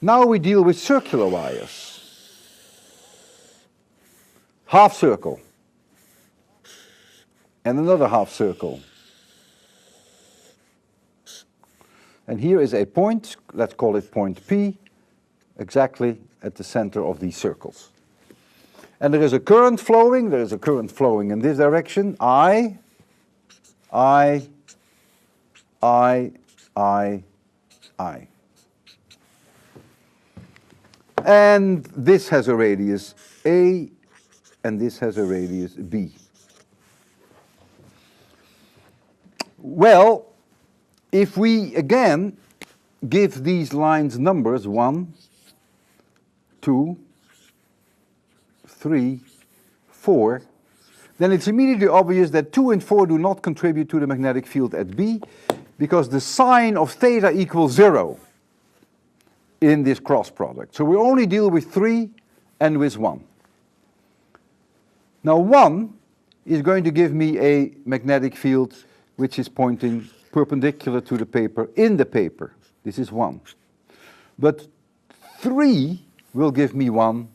Now we deal with circular wires. Half circle. And another half circle. And here is a point, let's call it point P, exactly at the center of these circles. And there is a current flowing in this direction, I. And this has a radius A, and this has a radius B. Well, if we again give these lines numbers 1, 2, 3, 4, then it's immediately obvious that 2 and 4 do not contribute to the magnetic field at B, because the sign of theta equals 0 in this cross product. So we only deal with 3 and with 1. Now 1 is going to give me a magnetic field which is pointing perpendicular to the paper in the paper. This is 1. But 3 will give me one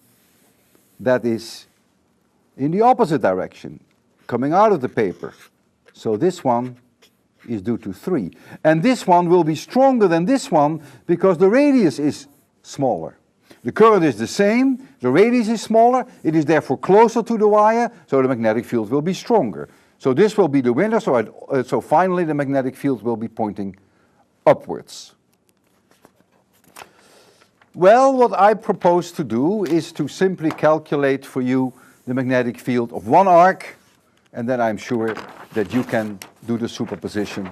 that is in the opposite direction, coming out of the paper. So this one is due to 3. And this one will be stronger than this one because the radius is smaller. The current is the same, the radius is smaller, it is therefore closer to the wire, so the magnetic field will be stronger. So this will be the winner, so finally the magnetic field will be pointing upwards. Well, what I propose to do is to simply calculate for you the magnetic field of one arc, and then I'm sure that you can do the superposition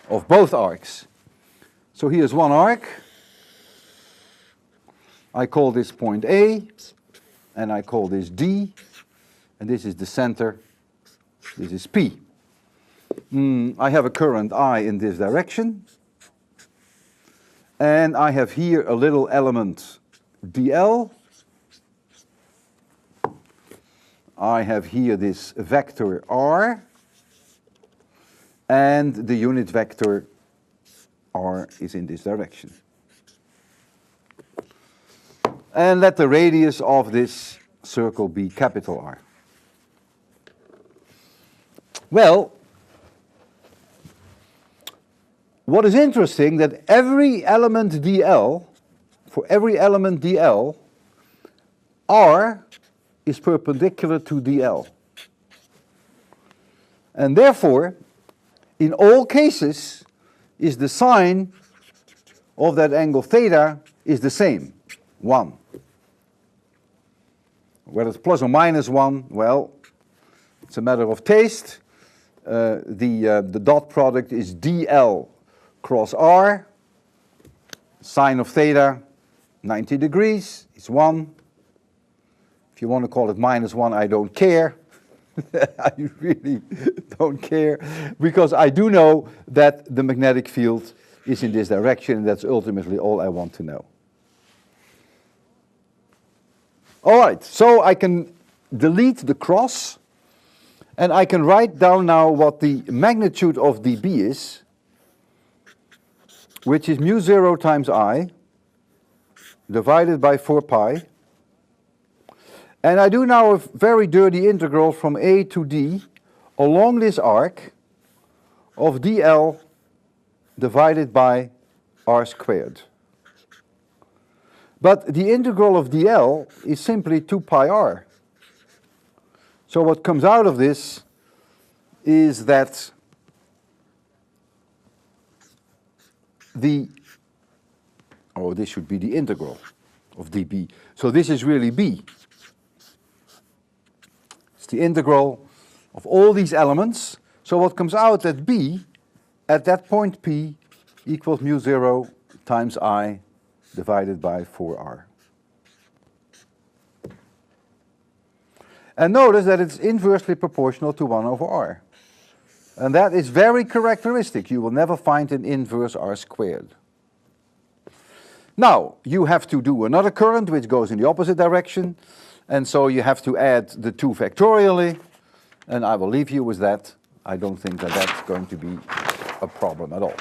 of both arcs. So here's one arc. I call this point A, and I call this D, and this is the center, this is P. I have a current I in this direction, and I have here a little element dl. I have here this vector r, and the unit vector r is in this direction. And let the radius of this circle be capital R. Well, what is interesting that every element dl, for every element dl, R is perpendicular to dl. And therefore, in all cases, is the sign of that angle theta is the same, 1. Whether it's plus or minus 1, well, it's a matter of taste. The dot product is dl cross r. Sine of theta, 90 degrees, is 1. If you want to call it minus 1, I don't care. I really don't care, because I do know that the magnetic field is in this direction, and that's ultimately all I want to know. All right, so I can delete the cross, and I can write down now what the magnitude of dB is, which is mu 0 times I divided by 4 pi. And I do now a very dirty integral from A to D along this arc of dl divided by r squared. But the integral of dl is simply 2 pi r. So what comes out of this is that this should be the integral of dB. So this is really B. It's the integral of all these elements. So what comes out that B at that point P equals mu 0 times I divided by 4r. And notice that it's inversely proportional to 1 over r. And that is very characteristic. You will never find an inverse r squared. Now, you have to do another current which goes in the opposite direction, and so you have to add the 2 factorially, and I will leave you with that. I don't think that that's going to be a problem at all.